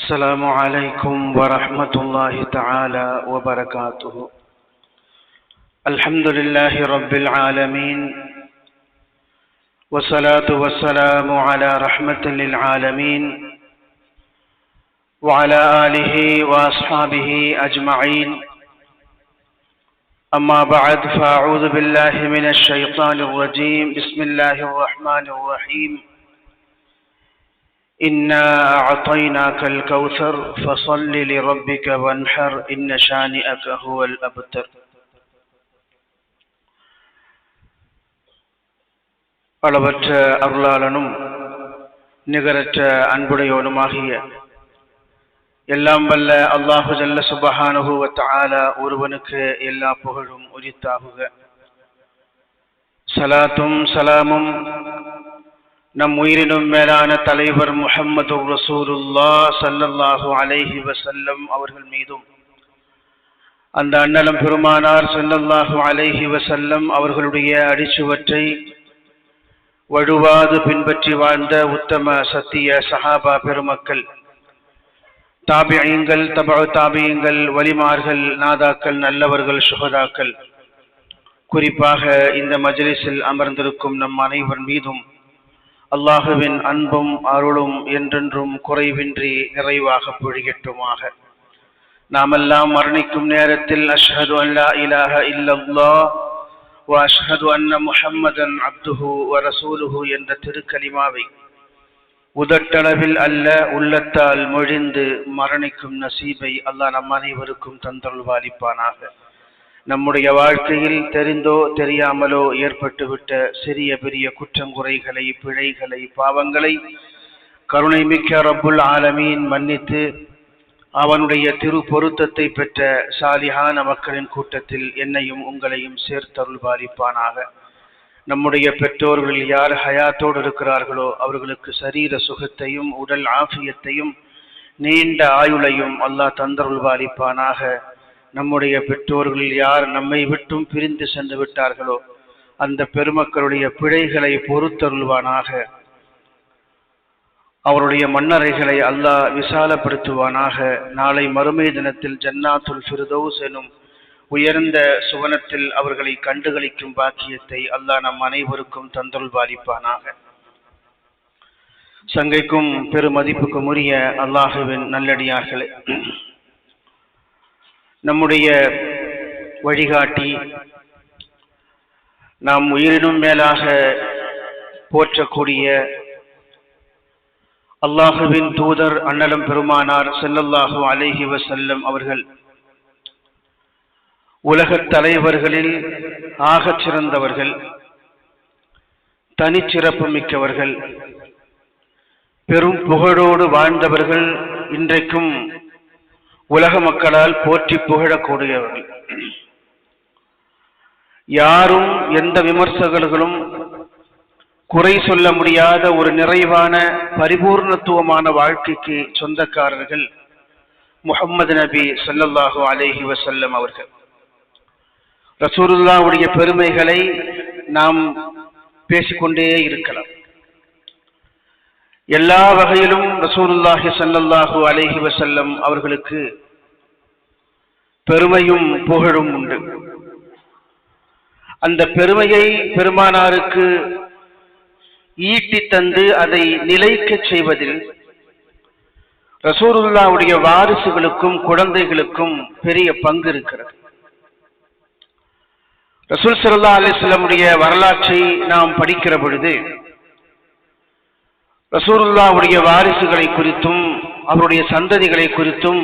السلام عليكم ورحمة الله تعالى وبركاته. الحمد لله رب العالمين، والصلاة والسلام على رحمة للعالمين وعلى آله وأصحابه أجمعين. أما بعد، فأعوذ بالله من الشيطان الرجيم. بسم الله الرحمن الرحيم. إنا أعطيناك الكوثر فصل لربك وانحر إن شانئك هو الأبتر. அளவற்ற அருளாளனும் நிகரற்ற அன்புடையோனுமாகிய எல்லாம் வல்ல அல்லாஹு ஜல்ல சுப்ஹானஹு வ தஆலா ஒருவனுக்கு எல்லா புகழும் உரித்தாகுக. ஸலாத்தும் ஸலாமும் நம் உயிரினும் மேலான தலைவர் முஹம்மது ரசூலுல்லாஹ் ஸல்லல்லாஹு அலைஹி வஸல்லம் அவர்கள் மீதும், அந்த அன்னலம் பெருமானார் ஸல்லல்லாஹு அலைஹி வஸல்லம் அவர்களுடைய அடிச்சுவற்றை வழுவாது பின்பற்றி வாழ்ந்த உத்தம சத்திய சஹாபா பெருமக்கள், தாபிஈன்கள், தபஉ தாபிஈன்கள், வலிமார்கள், நாதாக்கள், நல்லவர்கள், சுஹதாக்கள், குறிப்பாக இந்த மஜ்லிஸில் அமர்ந்திருக்கும் நம் அனைவர் மீதும் அல்லாஹுவின் அன்பும் அருளும் என்றென்றும் குறைவின்றி நிறைவாக பொழியட்டுமாக. நாமெல்லாம் மரணிக்கும் நேரத்தில் அஷ்ஹது அன் லா இலாஹ இல்லல்லாஹ் வ அஷ்ஹது அன்ன முஹம்மதன் அப்துஹு வ ரசூலுஹு என்ற திருக்கலிமாவை உதட்டளவில் அல்ல உள்ளத்தால் மொழிந்து மரணிக்கும் நசீபை அல்லாஹ் நம் அனைவருக்கும் தந்தருள்வாளிப்பானாக. நம்முடைய வாழ்க்கையில் தெரிந்தோ தெரியாமலோ ஏற்பட்டுவிட்ட சிறிய பெரிய குற்றங்குறைகளை, பிழைகளை, பாவங்களை கருணை மிக்க ரப்புல் ஆலமீன் மன்னித்து அவனுடைய திரு பொருத்தத்தை பெற்ற சாலிஹான மக்களின் கூட்டத்தில் என்னையும் உங்களையும் சேர்த்தருள்வாளிப்பானாக. நம்முடைய பெற்றோர்கள் யார் ஹயாத்தோடு இருக்கிறார்களோ அவர்களுக்கு சரீர சுகத்தையும் உடல் ஆஃபியத்தையும் நீண்ட ஆயுளையும் அல்லாஹ் தந்தருள்வாளிப்பானாக. நம்முடைய பெற்றோர்கள் யார் நம்மை விட்டும் பிரிந்து சென்று விட்டார்களோ அந்த பெருமக்களுடைய பிழைகளை பொறுத்தருள்வானாக. அவருடைய மன்னரைகளை அல்லாஹ் விசாலப்படுத்துவானாக. நாளை மறுமை தினத்தில் ஜன்னாத்துல் ஃபிர்தௌஸ் எனும் உயர்ந்த சுவனத்தில் அவர்களை கண்டுகளிக்கும் பாக்கியத்தை அல்லாஹ் நம் அனைவருக்கும் தந்தருள்வாளிப்பானாக. சங்கைக்கும் பெருமதிப்புக்கும் உரிய அல்லாஹுவின் நல்லடியார்களே, நம்முடைய வழிகாட்டி, நாம் உயிரினும் மேலாக போற்றக்கூடிய அல்லாஹுவின் தூதர் அன்னலம் பெருமானார் ஸல்லல்லாஹு அலைஹி வஸல்லம் அவர்கள் உலகத் தலைவர்களில் ஆகச் சிறந்தவர்கள், தனிச்சிறப்பு மிக்கவர்கள், பெரும் புகழோடு வாழ்ந்தவர்கள், இன்றைக்கும் உலக மக்களால் போற்றி புகழக்கூடியவர்கள். யாரும் எந்த விமர்சகர்களும் குறை சொல்ல முடியாத ஒரு நிறைவான பரிபூர்ணத்துவமான வாழ்க்கைக்கு சொந்தக்காரர்கள் முஹம்மது நபி ஸல்லல்லாஹு அலைஹி வஸல்லம் அவர்கள். ரசூலுல்லாஹ்வுடைய பெருமைகளை நாம் பேசிக்கொண்டே இருக்கலாம். எல்லா வகையிலும் ரசூலுல்லாஹி ஸல்லல்லாஹு அலைஹி வஸல்லம் அவர்களுக்கு பெருமையும் புகழும் உண்டு. அந்த பெருமையை பெருமானாருக்கு ஈட்டி தந்து அதை நிலைக்க செய்வதில் ரசூலுல்லாஹ்வுடைய வாரிசுகளுக்கும் குழந்தைகளுக்கும் பெரிய பங்கு இருக்கிறது. ரசூல் ஸல்லல்லாஹு அலைஹி வஸல்லமுடைய வரலாற்றை நாம் படிக்கிற பொழுது ரசூலுல்லாஹ்வுடைய வாரிசுகளை குறித்தும் அவருடைய சந்ததிகளை குறித்தும்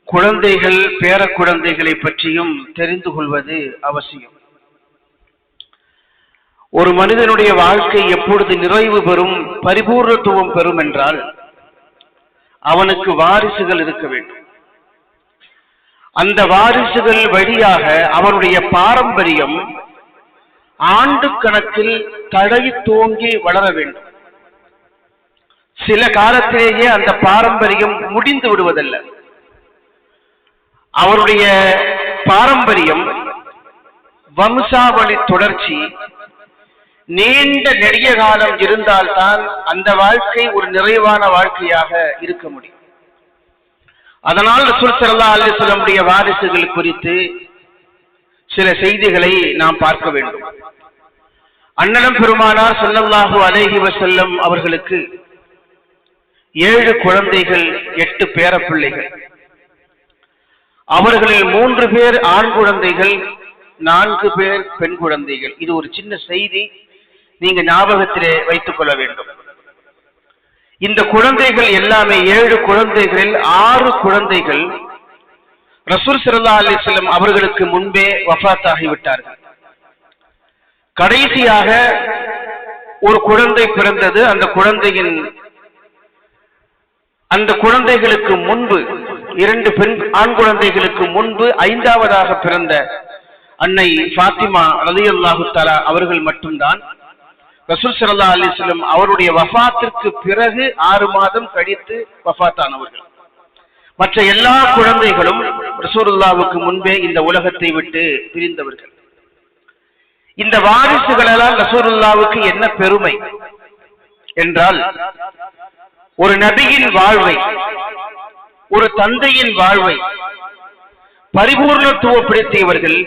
குழந்தைகள், பேர குழந்தைகளை பற்றியும் தெரிந்து கொள்வது அவசியம். ஒரு மனிதனுடைய வாழ்க்கை எப்பொழுது நிறைவு பெறும், பரிபூர்ணத்துவம் பெறும் என்றால் அவனுக்கு வாரிசுகள் இருக்க வேண்டும். அந்த வாரிசுகள் வழியாக அவனுடைய பாரம்பரியம் ஆண்டு கணக்கில் தழை தோங்கி வளர வேண்டும். சில காலத்திலேயே அந்த பாரம்பரியம் முடிந்து விடுவதல்ல. அவருடைய பாரம்பரியம், வம்சாவளி தொடர்ச்சி நீண்ட நெடிய காலம் இருந்தால்தான் அந்த வாழ்க்கை ஒரு நிறைவான வாழ்க்கையாக இருக்க முடியும். அதனால் ரசூல் ஸல்லல்லாஹு அலைஹி வஸல்லம் வாரிசுகள் குறித்து சில செய்திகளை நாம் பார்க்க வேண்டும். அண்ணலம் பெருமானார் ஸல்லல்லாஹு அலைஹி வஸல்லம் அவர்களுக்கு 7 குழந்தைகள், 8 பேரப்பிள்ளைகள். அவர்களில் 3 பேர் ஆண் குழந்தைகள், 4 பேர் பெண் குழந்தைகள். இது ஒரு சின்ன செய்தி, நீங்க ஞாபகத்திலே வைத்துக் கொள்ள வேண்டும். இந்த குழந்தைகள் எல்லாமே 7 குழந்தைகளில் 6 குழந்தைகள் ரசூல் ஸல்லல்லாஹு அலைஹி வஸல்லம் அவர்களுக்கு முன்பே வஃபாத் ஆகிவிட்டார்கள். கடைசியாக ஒரு குழந்தை பிறந்தது. அந்த குழந்தைகளுக்கு முன்பு 2 பெண் ஆண் குழந்தைகளுக்கு முன்பு 5ஆவதாக பிறந்த அன்னை ஃபாத்திமா ரலியல்லாஹு தஆலா அவர்கள் மட்டும்தான் ரசூல் ஸல்லல்லாஹு அலைஹி வஸல்லம் அவருடைய வஃபாத்திற்கு பிறகு 6 மாதம் கழித்து வஃபாத்தானவர்கள். மற்ற எல்லா குழந்தைகளும் ரசூலுல்லாஹ்வுக்கு முன்பே இந்த உலகத்தை விட்டு பிரிந்தவர்கள். இந்த வாரிசுகளால் ரசூலுல்லாஹ்வுக்கு என்ன பெருமை என்றால், ஒரு நபியின் வாழ்வை, ஒரு தந்தையின் வாழ்வை பரிபூர்ணத்துவப்படுத்தியவர்கள்,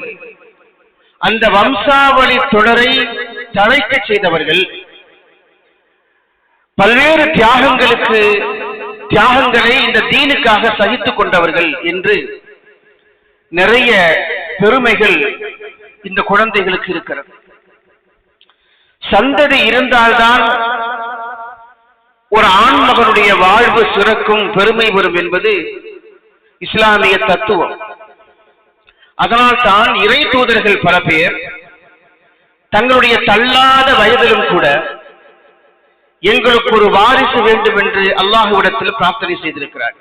அந்த வம்சாவளி தொடரை தழைக்க செய்தவர்கள், பல்வேறு தியாகங்களை இந்த தீனுக்காக சகித்துக் கொண்டவர்கள் என்று நிறைய பெருமைகள் இந்த குழந்தைகளுக்கு இருக்கிறது. சந்ததி இருந்தால்தான் ஒரு ஆண் மகனுடைய வாழ்வு சிறக்கும், பெருமை வரும் என்பது இஸ்லாமிய தத்துவம். அதனால் தான் இறை தூதர்கள் பல பேர் தங்களுடைய தள்ளாத வயதிலும் கூட எங்களுக்கு ஒரு வாரிசு வேண்டும் என்று அல்லாஹ்விடத்தில் பிரார்த்தனை செய்திருக்கிறார்.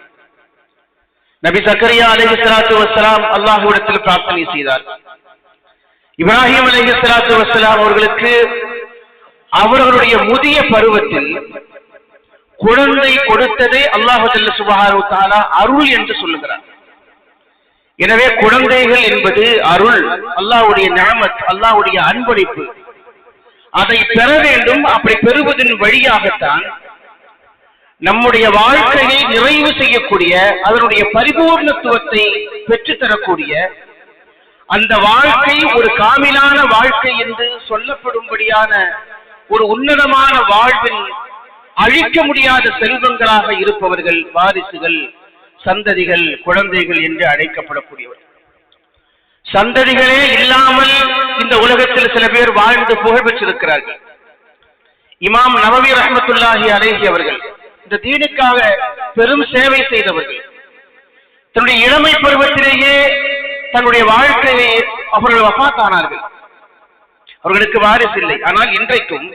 நபி ஜக்கரியா அலைஹிஸ்ஸலாத்து வஸ்ஸலாம் அல்லாஹ்விடத்தில் பிரார்த்தனை செய்தார். இப்ராஹிம் அலைஹிஸ்ஸலாத்து வஸ்ஸலாம் அவர்களுக்கு அவர்களுடைய முதிய பருவத்தில் குழந்தை கொடுத்ததை அல்லாஹ் ஜல்ல சுப்ஹானஹு வ தஆலா அருள் என்று சொல்லுகிறார். எனவே குழந்தைகள் என்பது அருள், அல்லாஹ்வுடைய நிஅமத், அல்லாஹ்வுடைய அன்பளிப்பு. அதை பெற வேண்டும். அப்படி பெறுவதன் வழியாகத்தான் நம்முடைய வாழ்க்கையை நிறைவு செய்யக்கூடிய, அதனுடைய பரிபூர்ணத்துவத்தை பெற்றுத்தரக்கூடிய, அந்த வாழ்க்கை ஒரு காமிலான வாழ்க்கை என்று சொல்லப்படும்படியான ஒரு உன்னதமான வாழ்வின் அழிக்க முடியாத செல்வங்களாக இருப்பவர்கள் வாரிசுகள், சந்ததிகள், குழந்தைகள் என்று அழைக்கப்படக்கூடியவர். சந்ததிகளே இல்லாமல் இந்த உலகத்தில் சில பேர் வாழ்ந்து புகழ் பெற்றிருக்கிறார்கள். இமாம் நவவி ரஹ்மத்துல்லாஹி அலைஹி அவர்கள் இந்த தீனுக்காக பெரும் சேவை செய்தவர்கள். தன்னுடைய இளமை பருவத்திலேயே தன்னுடைய வாழ்க்கையை அவர்கள் வஃபாத்தானார்கள். அவர்களுக்கு வாரிசு இல்லை. ஆனால் இன்றைக்கும்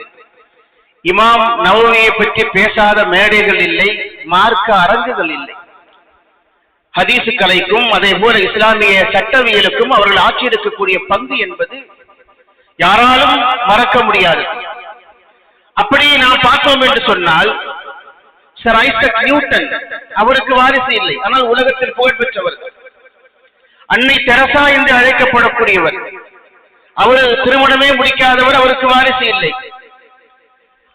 இமாம் நவவியை பற்றி பேசாத மேடைகள் இல்லை, மார்க்க அரங்குகள் இல்லை. ஹதீசு கலைக்கும் அதே போல இஸ்லாமிய சட்டவியலுக்கும் அவர்கள் ஆட்சி எடுக்கக்கூடிய பங்கு என்பது யாராலும் மறக்க முடியாது. அப்படி நாம் பார்த்தோம் என்று சொன்னால், சர் ஐசக் நியூட்டன் அவருக்கு வாரிசு இல்லை, ஆனால் உலகத்தில் புகழ்பெற்றவர். அன்னை தெரசா என்று அழைக்கப்படக்கூடியவர், அவர் திருமணமே முடிக்காதவர், அவருக்கு வாரிசு இல்லை.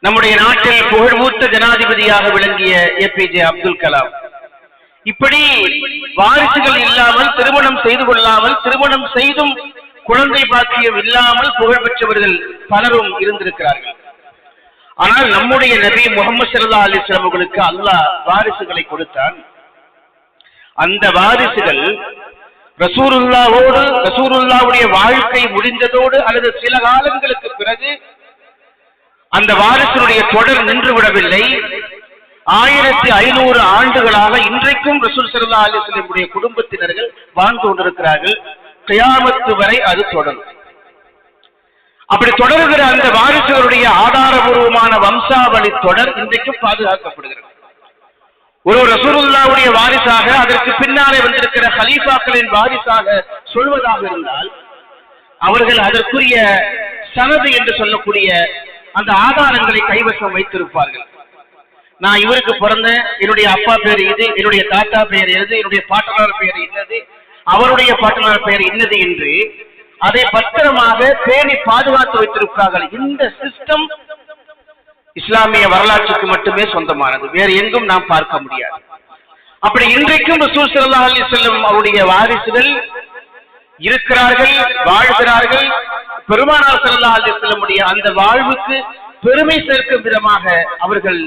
நம்முடைய நாட்டில் புகழ்மூத்த ஜனாதிபதியாக விளங்கிய ஏபிஜே அப்துல் கலாம். இப்படி வாரிசுகள் இல்லாமல், திருமணம் செய்து கொள்ளாமல், திருமணம் செய்தும் குழந்தை பாக்கியம் இல்லாமல் புகழ் பெற்றவர்கள் பலரும் இருந்திருக்கிறார்கள். ஆனால் நம்முடைய நபி முஹம்மது ஸல்லல்லாஹு அலைஹி வஸல்லம் அவர்களுக்கு அல்லாஹ் வாரிசுகளை கொடுத்தான். அந்த வாரிசுகள் ரசூலுல்லாஹ்வுடைய வாழ்க்கை முடிந்ததோடு அல்லது சில காலங்களுக்கு பிறகு அந்த வாரிசுடைய தொடர் நின்று விடவில்லை. 1500 ஆண்டுகளாக இன்றைக்கும் ரசூல் ஸல்லல்லாஹு அலைஹி வஸல்லம் குடும்பத்தினர்கள் வாழ்ந்து கொண்டிருக்கிறார்கள். கியாமத் வரை அது தொடரும். அப்படி தொடர்கிற அந்த வாரிசுகளுடைய ஆதாரபூர்வமான வம்சாவளி தொடர் இன்றைக்கும் பாதுகாக்கப்படுகிறது. ஒரு ரசூலுல்லாஹ்வுடைய வாரிசாக, அதற்கு பின்னாலே வந்திருக்கிற ஹலீஃபாக்களின் வாரிசாக சொல்வதாக இருந்தால், அவர்கள் அதற்குரிய சனது என்று சொல்லக்கூடிய அந்த ஆதாரங்களை கைவசம் வைத்திருப்பார்கள். நான் இவருக்கு பிறந்த, என்னுடைய அப்பா பேர் இது, என்னுடைய தாத்தா பெயர் எது, என்னுடைய பாட்டனார் பெயர் இன்னது, அவருடைய பாட்டனார் பெயர் இன்னது என்று அதை பத்திரமாக பேணி பாதுகாத்து வைத்திருக்கிறார்கள். இந்த சிஸ்டம் இஸ்லாமிய வரலாற்றுக்கு மட்டுமே சொந்தமானது, வேறு எங்கும் நாம் பார்க்க முடியாது. அப்படி இன்றைக்கும் ரசூல் ஸல்லல்லாஹு அலைஹி வஸல்லம் அவருடைய வாரிசுகள் இருக்கிறார்கள், வாழ்கிறார்கள். பெருமானார் ஸல்லல்லாஹு அலைஹி வஸல்லமுடைய அந்த வாழ்வுக்கு பெருமை சேர்க்கும் விதமாக அவர்கள்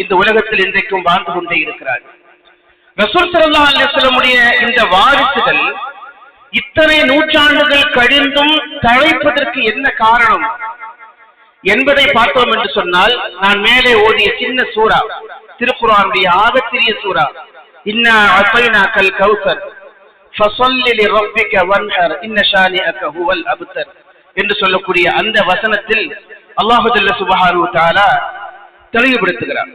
இந்த உலகத்தில் இன்றைக்கும் வாழ்ந்து கொண்டே இருக்கிறார்கள். ரசூல் ஸல்லல்லாஹு அலைஹி வஸல்லமுடைய இந்த வாரிசுகள் இத்தனை நூற்றாண்டுகள் கழிந்தும் தழைப்பதற்கு என்ன காரணம் என்பதை பார்த்தோம் என்று சொன்னால், நான் மேலே ஓதிய சின்ன சூரா, திருக்குர்ஆனுடைய ஆகச்சிறிய சூரா, இன்னா அஸைனாக்கல் கௌஸர் ஃபஸல்லி லிரப்பிக வன்ஹர் இன்ன ஷானிஅக ஹுவல் அப்தர் என்று சொல்லக்கூடிய அந்த வசனத்தில் அல்லாஹ் ஜல்ல சுப்ஹானஹு வ தஆலா தெளிவுபடுத்துகிறார்.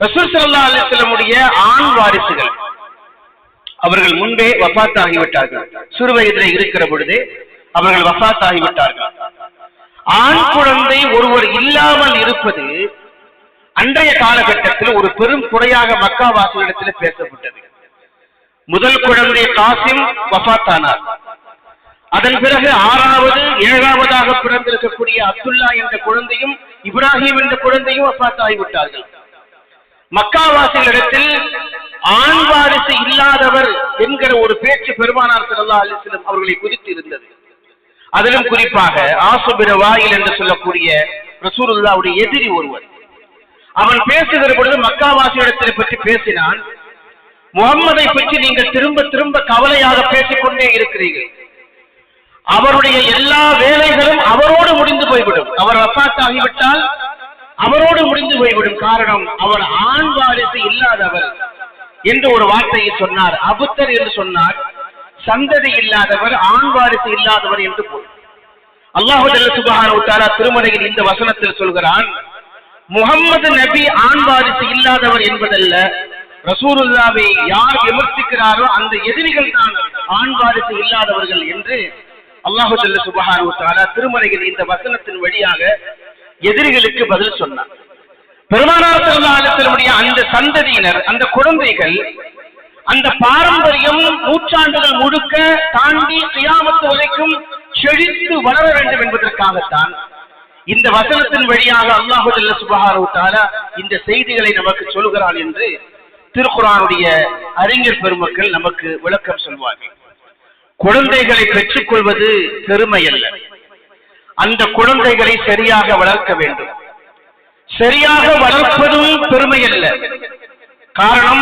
ரசூல் ஸல்லல்லாஹு அலைஹி வஸல்லமுடைய ஆண் வாரிசுகள் அவர்கள் முன்பே வஃபாத் ஆகிவிட்டார்கள். சிறு வயதில் இருக்கிற பொழுதே அவர்கள் வஃபாத் ஆகிவிட்டார்கள். ஆண் குழந்தை ஒருவர் இல்லாமல் இருப்பது அன்றைய காலகட்டத்தில் ஒரு பெரும் குறையாக மக்கா வாசிகளிடத்தில் பேசப்பட்டது. முதல் குழந்தை காசிம் வஃபாத் ஆனார். அதன் பிறகு 6வது 7வதாக பிறந்திருக்கக்கூடிய அப்துல்லா என்ற குழந்தையும் இப்ராஹிம் என்ற குழந்தையும் வஃபாத் ஆகிவிட்டார்கள். மக்காவாசிகளிடத்தில் ஆண் வாரிசு இல்லாதவர் என்கிற ஒரு பேச்சு பெருமானார் ஸல்லல்லாஹு அலைஹி வஸல்லம் அவர்களை குறித்து இருந்தது. அதிலும் குறிப்பாக ஆஸு பின் வாயில் என்று சொல்லக்கூடிய ரசூலுல்லாஹ்வுடைய எதிரி ஒருவர், அவன் பேசுகிற பொழுது மக்காவாசிகளிடத்தை பற்றி பேசினான். முகம்மதை பற்றி நீங்கள் திரும்ப திரும்ப கவலையாக பேசிக்கொண்டே இருக்கிறீர்கள். அவருடைய எல்லா வேலைகளும் அவரோடு முடிந்து போய்விடும். அவர் வஃபாத் ஆகிவிட்டால் அவரோடு முடிந்து போய்விடும். காரணம், அவர் ஆண் வாரிசு இல்லாதவர் என்று ஒரு வார்த்தையை சொன்னார். அபுத்தர் என்று சொன்னார், சந்ததி இல்லாதவர், ஆண் வாரிசு இல்லாதவர் என்று பொருள். அல்லாஹ் ஜல்ல சுப்ஹானஹு வ தஆலா திருமறையில் இந்த வசனத்தில் சொல்கிறான், முகம்மது நபி ஆண் வாரிசு இல்லாதவர் என்பதல்ல, ரசூலுல்லாஹ்வை யார் விமர்சிக்கிறாரோ அந்த எதிரிகள் தான் ஆண் வாரிசு இல்லாதவர்கள் என்று அல்லாஹ் ஜல்ல சுப்ஹானஹு வ தஆலா திருமறையில் இந்த வசனத்தின் வழியாக எதிரிகளுக்கு பதில் சொன்னார். பெருமானார் ஸல்லல்லாஹு அலைஹி வஸல்லம் அந்த சந்ததியினர், அந்த குழந்தைகள், அந்த பாரம்பரியம் நூற்றாண்டுகள் முழுக்க தாண்டி கியாமத் வரைக்கும் செழித்து வளர வேண்டும் என்பதற்காகத்தான் இந்த வசனத்தின் வழியாக அல்லாஹ் ஜல்ல சுப்ஹானஹு வ தஆலா இந்த செய்திகளை நமக்கு சொல்கிறான் என்று திருக்குர்ஆனுடைய அறிஞர் பெருமக்கள் நமக்கு விளக்கம் சொல்வார்கள். குழந்தைகளை பெற்றுக் கொள்வது பெருமை அல்ல, அந்த குழந்தைகளை சரியாக வளர்க்க வேண்டும். சரியாக வளர்ப்பதும் பெருமை அல்ல. காரணம்,